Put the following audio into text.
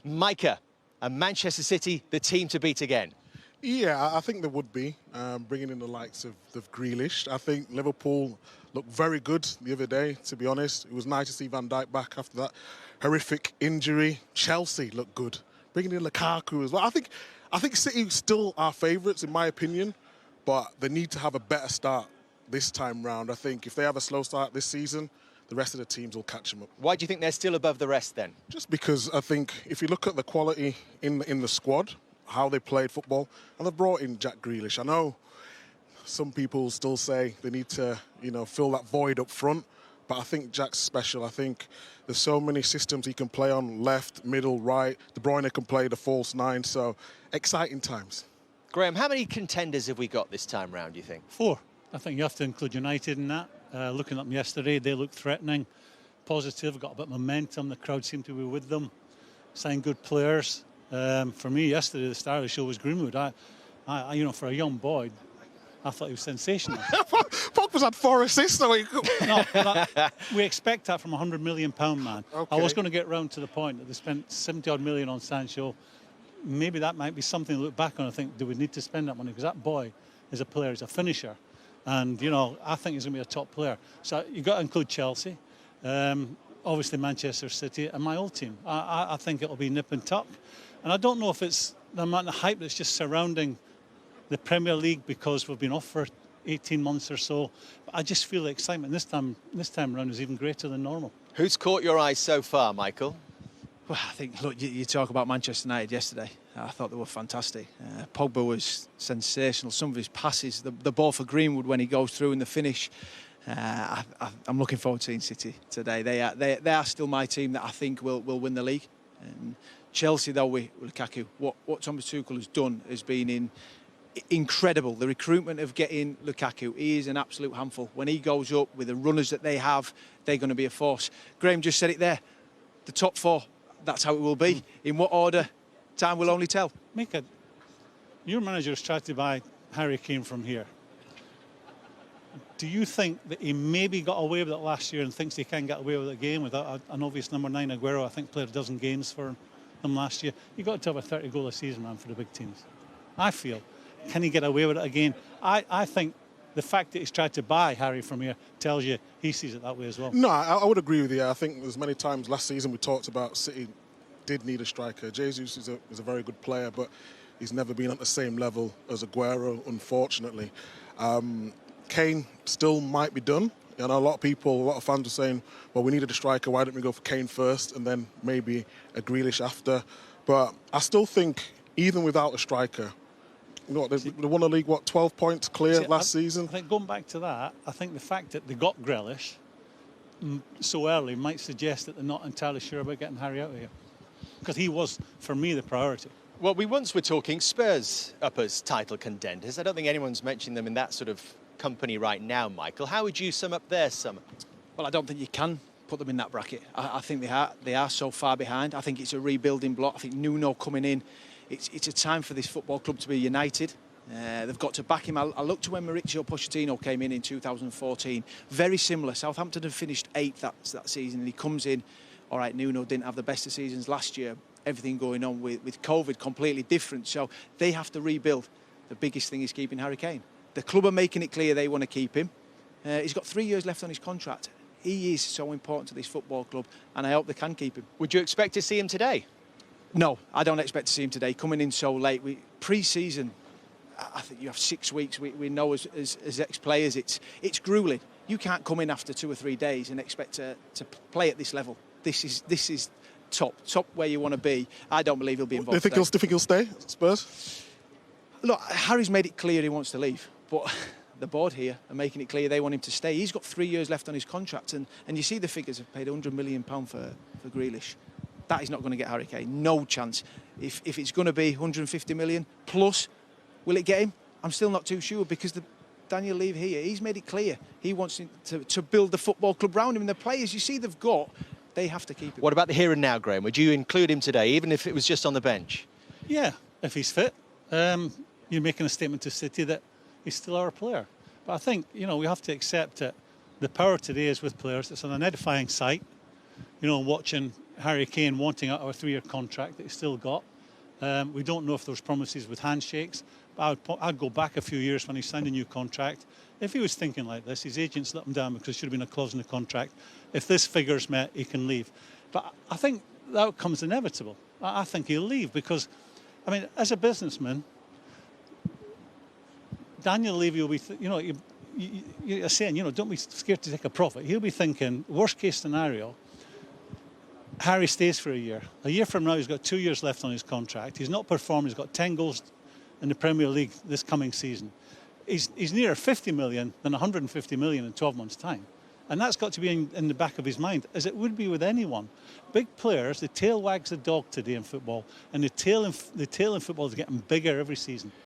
Micah, and Manchester City, the team to beat again. Yeah, I think there would be, bringing in the likes of Grealish. I think Liverpool looked very good the other day, to be honest. It was nice to see Van Dijk back after that horrific injury. Chelsea looked good, bringing in Lukaku as well. I think City still are favourites, in my opinion, but they need to have a better start this time round. I think if they have a slow start this season, the rest of the teams will catch them up. Why do you think they're still above the rest then? Just because I think if you look at the quality in the squad, how they played football, and they've brought in Jack Grealish. I know some people still say they need to, fill that void up front, but I think Jack's special. I think there's so many systems he can play on, left, middle, right. De Bruyne can play the false nine, so exciting times. Graeme, how many contenders have we got this time round, do you think? 4. I think you have to include United in that. Looking at them yesterday, they looked threatening, positive, got a bit of momentum. The crowd seemed to be with them, signed good players. For me, yesterday, the star of the show was Greenwood. I for a young boy, I thought he was sensational. Pogba's had 4 assists. No, we expect that from a £100 million man. Okay. I was going to get round to the point that they spent 70-odd million on Sancho. Maybe that might be something to look back on and think, do we need to spend that money? Because that boy is a player, he's a finisher. And, I think he's going to be a top player. So you've got to include Chelsea, obviously Manchester City, and my old team. I think it'll be nip and tuck. And I don't know if it's the amount of hype that's just surrounding the Premier League because we've been off for 18 months or so. But I just feel the excitement this time around is even greater than normal. Who's caught your eye so far, Michael? Well, I think, look, you talk about Manchester United yesterday. I thought they were fantastic. Pogba was sensational. Some of his passes, the ball for Greenwood when he goes through in the finish. I'm looking forward to seeing City today. They are still my team that I think will win the league. Chelsea, though, with Lukaku, what Thomas Tuchel has done has been incredible. The recruitment of getting Lukaku, he is an absolute handful. When he goes up with the runners that they have, they're going to be a force. Graeme just said it there. The top 4, that's how it will be. In what order, time will only tell. Micah, your manager has tried to buy Harry Kane from here. Do you think that he maybe got away with it last year and thinks he can get away with it again without an obvious number 9 Aguero? I think played a dozen games for them last year. You've got to have a 30-goal a season, man, for the big teams. I feel. Can he get away with it again? I think the fact that he's tried to buy Harry from here tells you he sees it that way as well. No, I would agree with you. I think there's many times last season we talked about City did need a striker. Jesus is a very good player, but he's never been at the same level as Aguero, unfortunately. Kane still might be done. A lot of fans are saying, well, we needed a striker, why didn't we go for Kane first and then maybe a Grealish after? But I still think, even without a striker, they won the league, 12 points clear last season? I think going back to that, I think the fact that they got Grealish so early might suggest that they're not entirely sure about getting Harry out of here. Because he was, for me, the priority. Well, we once were talking Spurs up as title contenders. I don't think anyone's mentioned them in that sort of company right now, Michael. How would you sum up their summer? Well, I don't think you can put them in that bracket. I think they are so far behind. I think it's a rebuilding block. I think Nuno coming in, it's a time for this football club to be united. They've got to back him. I looked to when Mauricio Pochettino came in 2014. Very similar. Southampton had finished 8th that season, and he comes in. All right, Nuno didn't have the best of seasons last year. Everything going on with COVID, completely different. So they have to rebuild. The biggest thing is keeping Harry Kane. The club are making it clear they want to keep him. He's got 3 years left on his contract. He is so important to this football club, and I hope they can keep him. Would you expect to see him today? No, I don't expect to see him today. Coming in so late, pre-season, I think you have 6 weeks. We know as ex-players, it's gruelling. You can't come in after 2 or 3 days and expect to play at this level. This is top where you want to be. I don't believe he'll be involved. Do you think he'll stay at Spurs? Look, Harry's made it clear he wants to leave, but the board here are making it clear they want him to stay. He's got 3 years left on his contract, and you see the figures have paid £100 million for Grealish. That is not going to get Harry Kane. No chance. If it's going to be 150 million plus, will it get him? I'm still not too sure, because Daniel Levy here, he's made it clear he wants to build the football club round him, and the players you see they've got, they have to keep him. What about the here and now, Graeme? Would you include him today, even if it was just on the bench? Yeah, if he's fit. You're making a statement to City that he's still our player. But I think, we have to accept that the power today is with players. It's on an edifying sight, watching Harry Kane wanting out of a 3-year contract that he's still got. We don't know if there's promises with handshakes, but I'd go back a few years when he signed a new contract. If he was thinking like this, his agents let him down because there should have been a clause in the contract. If this figure's met, he can leave. But I think the outcome's inevitable. I think he'll leave because, I mean, as a businessman, Daniel Levy will be, you're saying, don't be scared to take a profit. He'll be thinking, worst case scenario, Harry stays for a year. A year from now, he's got 2 years left on his contract. He's not performed. He's got 10 goals in the Premier League this coming season. He's nearer 50 million than 150 million in 12 months' time. And that's got to be in the back of his mind, as it would be with anyone. Big players, the tail wags the dog today in football, and the tail in football is getting bigger every season.